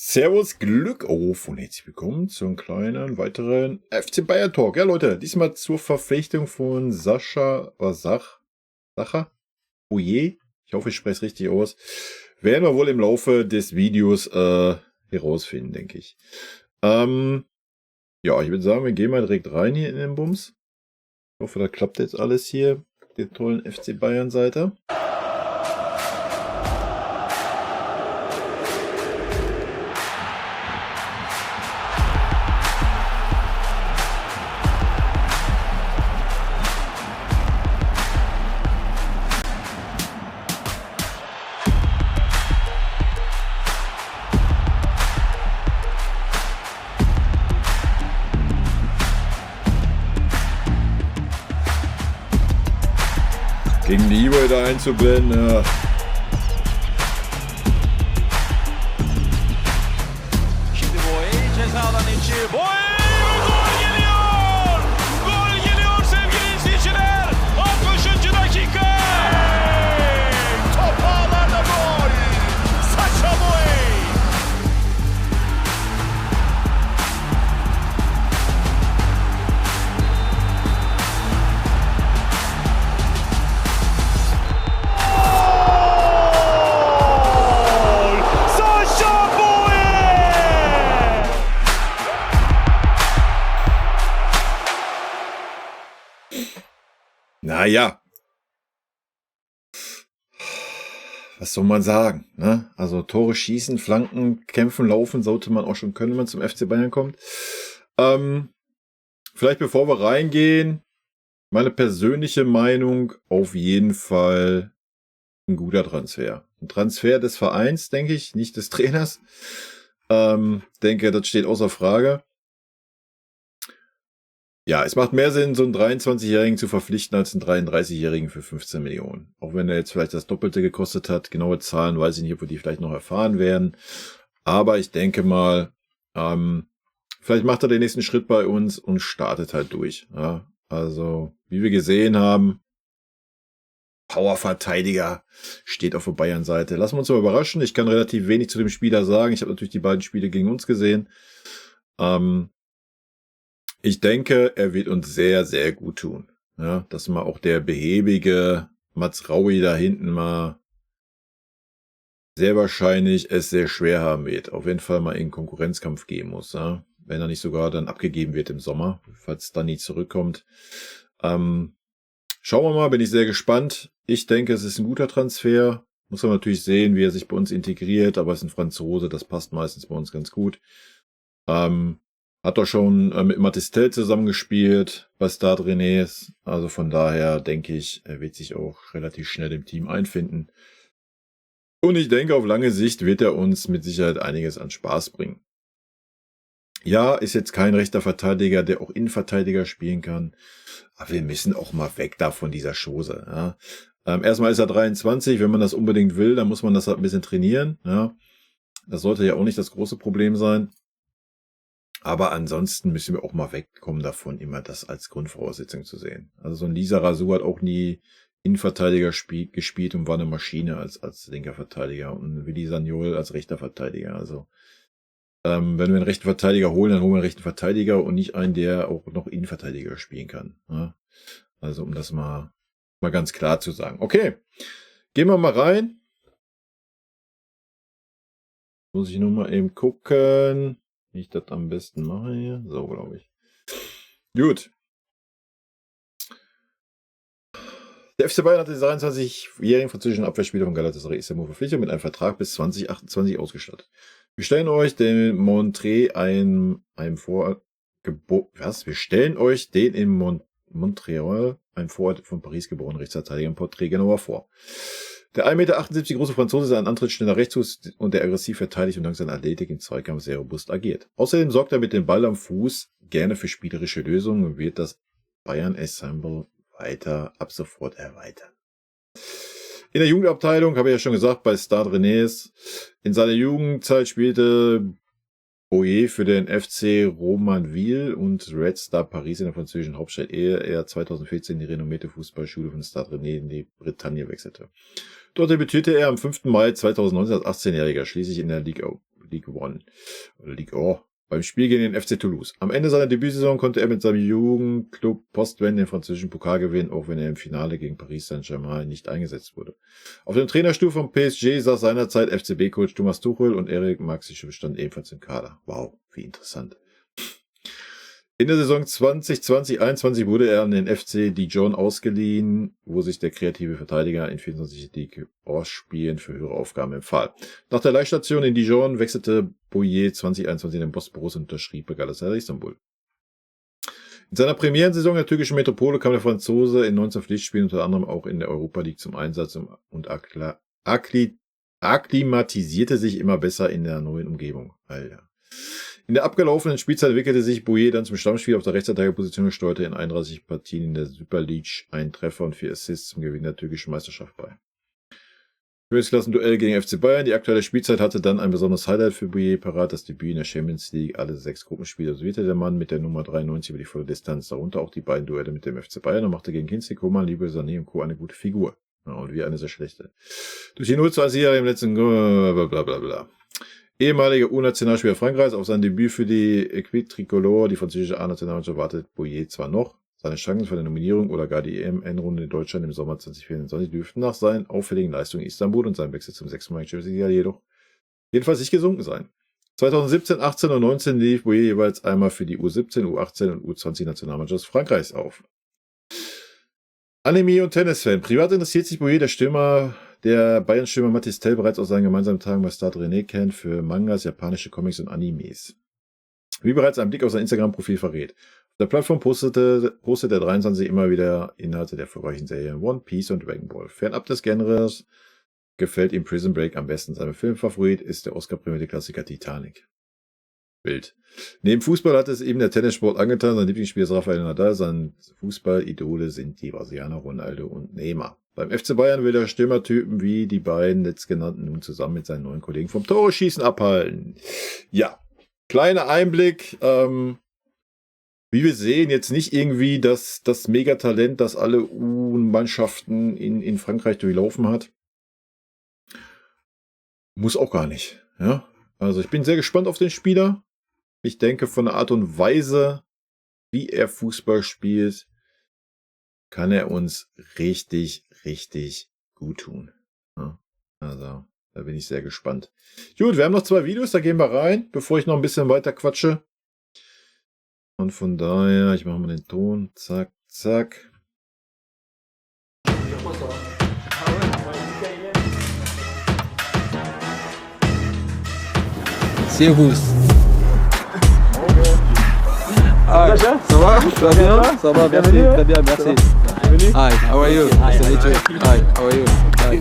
Servus, Glück auf und herzlich willkommen zu einem kleinen weiteren FC Bayern Talk. Ja, Leute, diesmal zur Verpflichtung von Sacha Sacha Oje. Ich hoffe, ich spreche es richtig aus. Werden wir wohl im Laufe des Videos herausfinden, denke ich. Ja, ich würde sagen, wir gehen mal direkt rein hier in den Bums. Ich hoffe, da klappt jetzt alles hier, der tollen FC Bayern Seite. Gegen die E-Boy da einzublenden, ja. Şimdi Boey ceza alanı içi. Boey gol geliyor. Gol geliyor sevgili izleyiciler. 60. dakika. Top ağlarda gol. Sacha Boey. Naja, was soll man sagen, ne? Also Tore schießen, Flanken, kämpfen, laufen sollte man auch schon können, wenn man zum FC Bayern kommt. Vielleicht bevor wir reingehen, meine persönliche Meinung, auf jeden Fall ein guter Transfer. Ein Transfer des Vereins, denke ich, nicht des Trainers. Denke, das steht außer Frage. Ja, es macht mehr Sinn, so einen 23-Jährigen zu verpflichten, als einen 33-Jährigen für 15 Millionen. Auch wenn er jetzt vielleicht das Doppelte gekostet hat. Genaue Zahlen weiß ich nicht, ob wir die vielleicht noch erfahren werden. Aber ich denke mal, vielleicht macht er den nächsten Schritt bei uns und startet halt durch. Ja, also, wie wir gesehen haben, Powerverteidiger steht auf der Bayern-Seite. Lassen wir uns mal überraschen. Ich kann relativ wenig zu dem Spieler sagen. Ich habe natürlich die beiden Spiele gegen uns gesehen. Ich denke, er wird uns sehr, sehr gut tun. Ja, dass mal auch der behäbige Mats Raui da hinten mal sehr wahrscheinlich es sehr schwer haben wird. Auf jeden Fall mal in Konkurrenzkampf gehen muss. Ja? Wenn er nicht sogar dann abgegeben wird im Sommer, falls Dani zurückkommt. Schauen wir mal, bin ich sehr gespannt. Ich denke, es ist ein guter Transfer. Muss man natürlich sehen, wie er sich bei uns integriert. Aber es ist ein Franzose, das passt meistens bei uns ganz gut. Hat doch schon mit Matistel zusammengespielt bei Stade Rennais. Also von daher denke ich, er wird sich auch relativ schnell im Team einfinden. Und ich denke, auf lange Sicht wird er uns mit Sicherheit einiges an Spaß bringen. Ja, ist jetzt kein rechter Verteidiger, der auch Innenverteidiger spielen kann. Aber wir müssen auch mal weg da von dieser Chose. Ja. Erstmal ist er 23. Wenn man das unbedingt will, dann muss man das halt ein bisschen trainieren. Ja. Das sollte ja auch nicht das große Problem sein. Aber ansonsten müssen wir auch mal wegkommen davon, immer das als Grundvoraussetzung zu sehen. Also so ein Lisa Razou hat auch nie Innenverteidiger gespielt und war eine Maschine als linker Verteidiger und Willi Sagnol als rechter Verteidiger. Also wenn wir einen rechten Verteidiger holen, dann holen wir einen rechten Verteidiger und nicht einen, der auch noch Innenverteidiger spielen kann. Ja? Also um das mal ganz klar zu sagen. Okay, gehen wir mal rein. Muss ich nur mal eben gucken, wie ich das am besten mache hier. So, glaube ich. Gut. Der FC Bayern hat den 23-jährigen französischen Abwehrspieler von Galatasaray Istanbul verpflichtet mit einem Vertrag bis 2028 ausgestattet. Wir stellen euch den Montré Wir stellen euch den in Montreal, einem Vorort von Paris geborenen Rechtsverteidiger im Porträt genauer vor. Der 1,78 Meter große Franzose ist ein antrittsschneller Rechtsfuß und der aggressiv verteidigt und dank seiner Athletik im Zweikampf sehr robust agiert. Außerdem sorgt er mit dem Ball am Fuß gerne für spielerische Lösungen und wird das Bayern-Ensemble weiter ab sofort erweitern. In der Jugendabteilung, habe ich ja schon gesagt, bei Stade Rennais. In seiner Jugendzeit spielte Boyer für den FC Romainville und Red Star Paris in der französischen Hauptstadt, ehe er 2014 die renommierte Fußballschule von Stade Rennais in die Bretagne wechselte. Dort debütierte er am 5. Mai 2019 als 18-Jähriger, schließlich in der Ligue League One. Oder Ligue 1. Beim Spiel gegen den FC Toulouse. Am Ende seiner Debütsaison konnte er mit seinem Jugendclub Postwen den französischen Pokal gewinnen, auch wenn er im Finale gegen Paris Saint-Germain nicht eingesetzt wurde. Auf dem Trainerstuhl vom PSG saß seinerzeit FCB-Coach Thomas Tuchel und Erik Maxi stand ebenfalls im Kader. Wow, wie interessant. In der Saison 2020-21 wurde er an den FC Dijon ausgeliehen, wo sich der kreative Verteidiger in 24 Ligue 1 Spielen für höhere Aufgaben empfahl. Nach der Leihstation in Dijon wechselte Bouyé 2021 in den Bosporus und unterschrieb bei Galatasaray Istanbul. In seiner Premierensaison der türkischen Metropole kam der Franzose in 19 Pflichtspielen unter anderem auch in der Europa League zum Einsatz und akklimatisierte sich immer besser in der neuen Umgebung. Alter. In der abgelaufenen Spielzeit entwickelte sich Bouyé dann zum Stammspieler auf der Rechtsverteidigerposition und steuerte in 31 Partien in der Super League einen Treffer und 4 Assists zum Gewinn der türkischen Meisterschaft bei. Königsklassenduell gegen FC Bayern. Die aktuelle Spielzeit hatte dann ein besonderes Highlight für Bouyé parat, das Debüt in der Champions League. Alle 6 Gruppenspiele absolvierte der Mann mit der Nummer 93 über die volle Distanz, darunter auch die beiden Duelle mit dem FC Bayern und machte gegen Kingsley Coman, Leroy Sané und Co. eine gute Figur. Ja, und wir eine sehr schlechte. Durch die 0-2-Sieger im letzten blablabla. Ehemaliger U-Nationalspieler Frankreichs, auf sein Debüt für die Équipe Tricolore, die französische A-Nationalmannschaft, wartet Bouyé zwar noch. Seine Chancen für eine Nominierung oder gar die EM-Endrunde in Deutschland im Sommer 2024 dürften nach seinen auffälligen Leistungen in Istanbul und seinem Wechsel zum 6-maligen Champions League jedenfalls nicht gesunken sein. 2017, 18 und 19 lief Bouyé jeweils einmal für die U17, U18 und U20 Nationalmannschaft Frankreichs auf. Anime- und Tennisfan. Privat interessiert sich Bouyé, der Bayern-Stürmer Mathis Tell, bereits aus seinen gemeinsamen Tagen bei Stade René kennt, für Mangas, japanische Comics und Animes. Wie bereits ein Blick auf sein Instagram-Profil verrät. Auf der Plattform postet der 23 immer wieder Inhalte der vorherigen Serien One Piece und Dragon Ball. Fernab des Genres gefällt ihm Prison Break am besten. Sein Filmfavorit ist der Oscar-prämierte Klassiker Titanic. Bild. Neben Fußball hat es ihm der Tennissport angetan. Sein Lieblingsspieler ist Rafael Nadal. Seine Fußballidole sind die Brasilianer Ronaldo und Neymar. Beim FC Bayern will der Stürmertypen wie die beiden letztgenannten nun zusammen mit seinen neuen Kollegen vom Tore-Schießen abhalten. Ja, kleiner Einblick. Wie wir sehen, jetzt nicht irgendwie das Megatalent, das alle U-Mannschaften in Frankreich durchlaufen hat. Muss auch gar nicht. Ja? Also ich bin sehr gespannt auf den Spieler. Ich denke, von der Art und Weise, wie er Fußball spielt, kann er uns richtig, richtig gut tun. Ja, also, da bin ich sehr gespannt. Gut, wir haben noch 2 Videos, da gehen wir rein, bevor ich noch ein bisschen weiter quatsche. Und von daher, ich mache mal den Ton. Zack, zack. Servus. Hi, ça va? Tu vas bien? Ça va, merci, très bien, merci. Hi, how are you? Nice to meet you. Hi, how are you? Hi.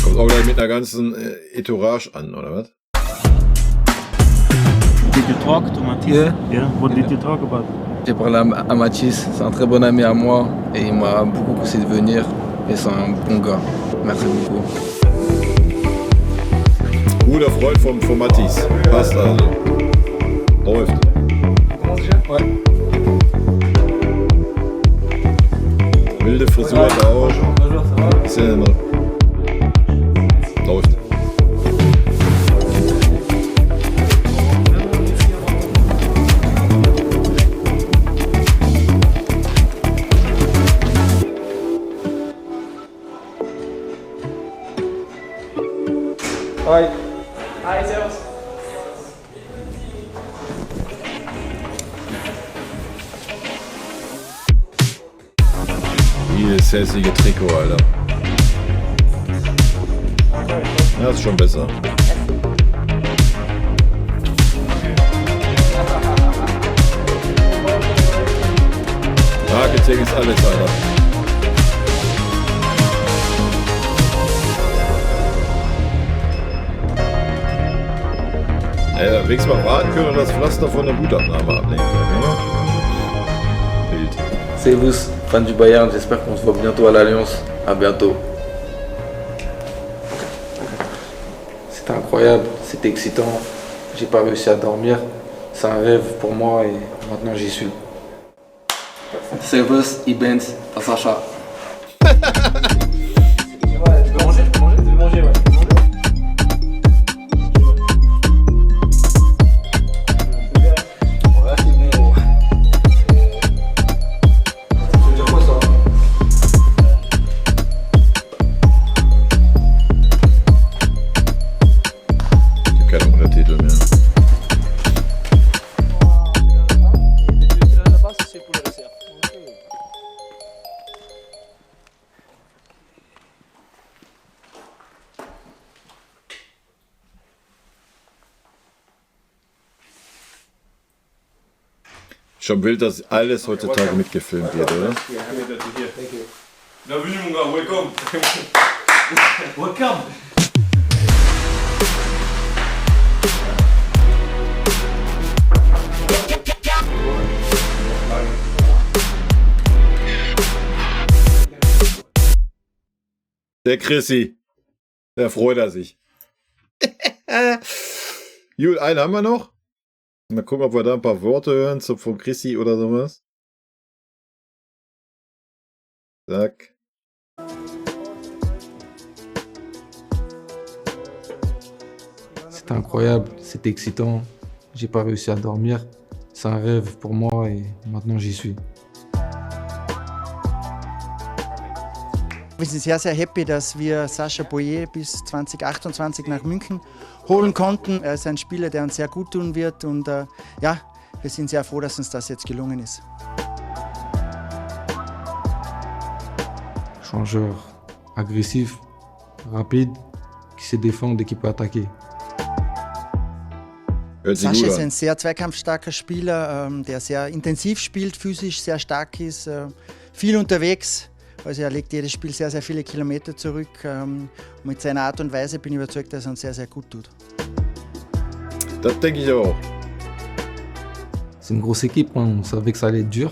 Kommt auch gleich mit einer ganzen Entourage an, oder was? Did you talk to Mathis? Yeah. What did you talk about? J'ai parlé à Mathis, c'est un très bon ami à moi et il m'a beaucoup conseillé de venir et c'est un bon gars. Merci beaucoup. Guter Freund von Mathis. Passt also. Läuft. Ouais. Wilde Frisur da auch. Bisschen läuft. Hi. Hi, servus. Dieses hässliche Trikot, Alter. Ja, ist schon besser. Marketing ist alles, Alter. Wenigstens mal warten können und das Pflaster von der Blutabnahme abnehmen können, oder? Bild. Servus, fan du Bayern, j'espère qu'on se voit bientôt à l'Alliance. À bientôt. C'était incroyable, c'était excitant. J'ai pas réussi à dormir. C'est un rêve pour moi et maintenant j'y suis. Servus, Ibens, Sascha. Keine Untertitel mehr. Schon wild, dass alles heutzutage mitgefilmt wird, oder? Bienvenue mon gars, welcome. Welcome. Der Chrissy. Da freut er sich. Gut, einen haben wir noch. Mal gucken, ob wir da ein paar Worte hören von Chrissy oder sowas. Zack. C'était incroyable, c'était excitant. J'ai pas réussi à dormir. C'est un rêve pour moi et maintenant j'y suis. Wir sind sehr, sehr happy, dass wir Sascha Boyer bis 2028 nach München holen konnten. Er ist ein Spieler, der uns sehr gut tun wird und ja, wir sind sehr froh, dass uns das jetzt gelungen ist. Changeur agressif, rapide, qui sait défendre et qui peut attaquer. Hört sich Sascha gut ist an. ein sehr zweikampfstarker Spieler, der sehr intensiv spielt, physisch sehr stark ist, viel unterwegs. Also er legt jedes Spiel sehr, sehr viele Kilometer zurück. Mit seiner Art und Weise bin ich überzeugt, dass er uns sehr, sehr gut tut. Das denke ich auch. C'est une grosse équipe, on savait que ça allait être dur.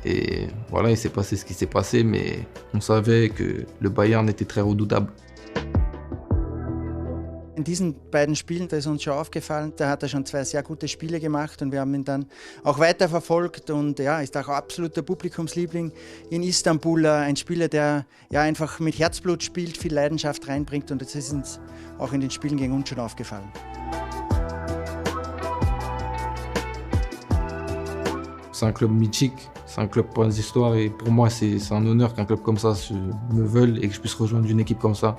Et voilà, il s'est passé ce qui s'est passé, mais on savait que le Bayern était très redoutable. In diesen beiden Spielen, da ist uns schon aufgefallen, da hat er schon 2 sehr gute Spiele gemacht und wir haben ihn dann auch weiter verfolgt und ja, ist auch absoluter Publikumsliebling in Istanbul, ein Spieler, der ja einfach mit Herzblut spielt, viel Leidenschaft reinbringt und das ist uns auch in den Spielen gegen uns schon aufgefallen. C'est un club mythique, c'est un club pour les histoires et pour moi c'est un honneur qu'un club comme ça me veuille et que je puisse rejoindre une équipe comme ça.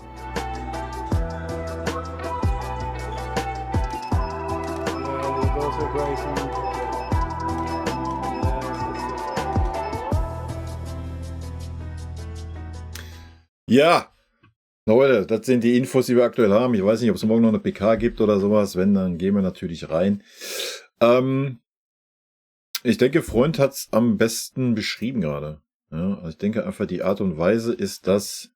Ja, Leute, das sind die Infos, die wir aktuell haben. Ich weiß nicht, ob es morgen noch eine PK gibt oder sowas. Wenn, dann gehen wir natürlich rein. Ich denke, Freund hat es am besten beschrieben gerade. Ja, also ich denke einfach, die Art und Weise ist das,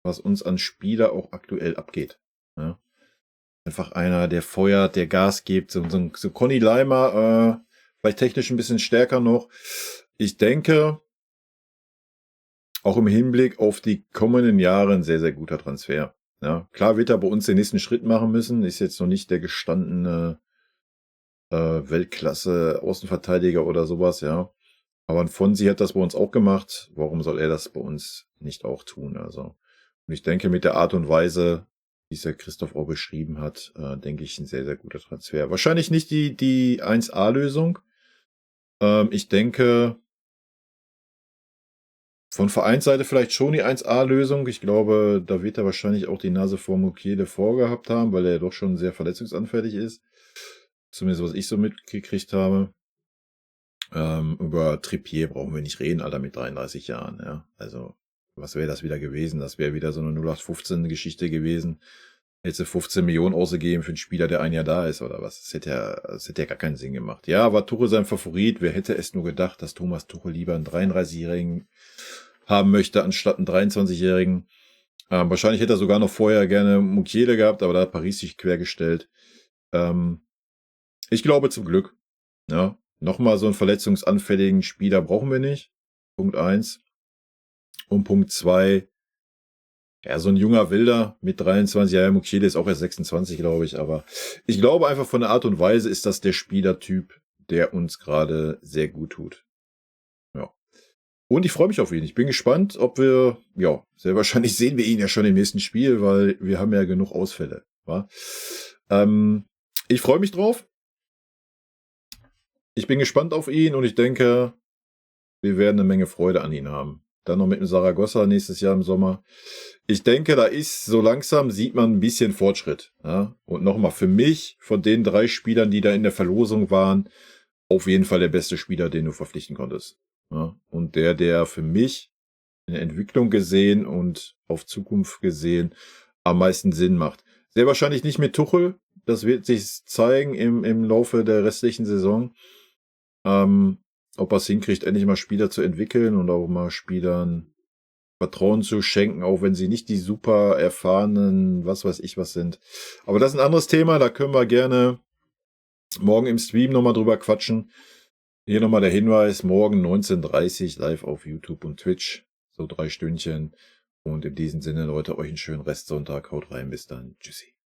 was uns an Spieler auch aktuell abgeht. Ja. Einfach einer, der feuert, der Gas gibt. So Conny Leimer, vielleicht technisch ein bisschen stärker noch. Ich denke, auch im Hinblick auf die kommenden Jahre ein sehr, sehr guter Transfer. Ja, klar wird er bei uns den nächsten Schritt machen müssen. Ist jetzt noch nicht der gestandene Weltklasse Außenverteidiger oder sowas, ja. Aber ein Fonsi hat das bei uns auch gemacht. Warum soll er das bei uns nicht auch tun? Also, und ich denke, mit der Art und Weise, wie es der Christoph auch beschrieben hat, denke ich, ein sehr, sehr guter Transfer. Wahrscheinlich nicht die 1A-Lösung. Ich denke, von Vereinsseite vielleicht schon die 1A-Lösung. Ich glaube, da wird er wahrscheinlich auch die Nase vor Mukiele vorgehabt haben, weil er doch schon sehr verletzungsanfällig ist. Zumindest was ich so mitgekriegt habe. Über Trippier brauchen wir nicht reden, Alter, mit 33 Jahren. Ja, also was wäre das wieder gewesen? Das wäre wieder so eine 0815-Geschichte gewesen. Hätte 15 Millionen ausgegeben für einen Spieler, der ein Jahr da ist oder was? Das hätte ja gar keinen Sinn gemacht. Ja, war Tuchel sein Favorit. Wer hätte es nur gedacht, dass Thomas Tuchel lieber einen 33-Jährigen haben möchte, anstatt einen 23-Jährigen. Wahrscheinlich hätte er sogar noch vorher gerne Mukiele gehabt, aber da hat Paris sich quergestellt. Ich glaube zum Glück. Ja, nochmal so einen verletzungsanfälligen Spieler brauchen wir nicht. Punkt 1. Und Punkt 2, ja, so ein junger Wilder mit 23, ja, Mukiele ist auch erst 26, glaube ich, aber ich glaube einfach von der Art und Weise ist das der Spielertyp, der uns gerade sehr gut tut. Ja. Und ich freue mich auf ihn. Ich bin gespannt, ob wir, ja, sehr wahrscheinlich sehen wir ihn ja schon im nächsten Spiel, weil wir haben ja genug Ausfälle. Wa? Ich freue mich drauf. Ich bin gespannt auf ihn und ich denke, wir werden eine Menge Freude an ihn haben. Dann noch mit dem Saragossa nächstes Jahr im Sommer. Ich denke, da ist so langsam, sieht man ein bisschen Fortschritt. Ja? Und nochmal, für mich, von den 3 Spielern, die da in der Verlosung waren, auf jeden Fall der beste Spieler, den du verpflichten konntest. Ja? Und der für mich in der Entwicklung gesehen und auf Zukunft gesehen am meisten Sinn macht. Sehr wahrscheinlich nicht mit Tuchel. Das wird sich zeigen im Laufe der restlichen Saison. Ob er es hinkriegt, endlich mal Spieler zu entwickeln und auch mal Spielern Vertrauen zu schenken, auch wenn sie nicht die super erfahrenen, was weiß ich was sind. Aber das ist ein anderes Thema, da können wir gerne morgen im Stream nochmal drüber quatschen. Hier nochmal der Hinweis, morgen 19:30 live auf YouTube und Twitch, so 3 Stündchen. Und in diesem Sinne, Leute, euch einen schönen Restsonntag, haut rein, bis dann, tschüssi.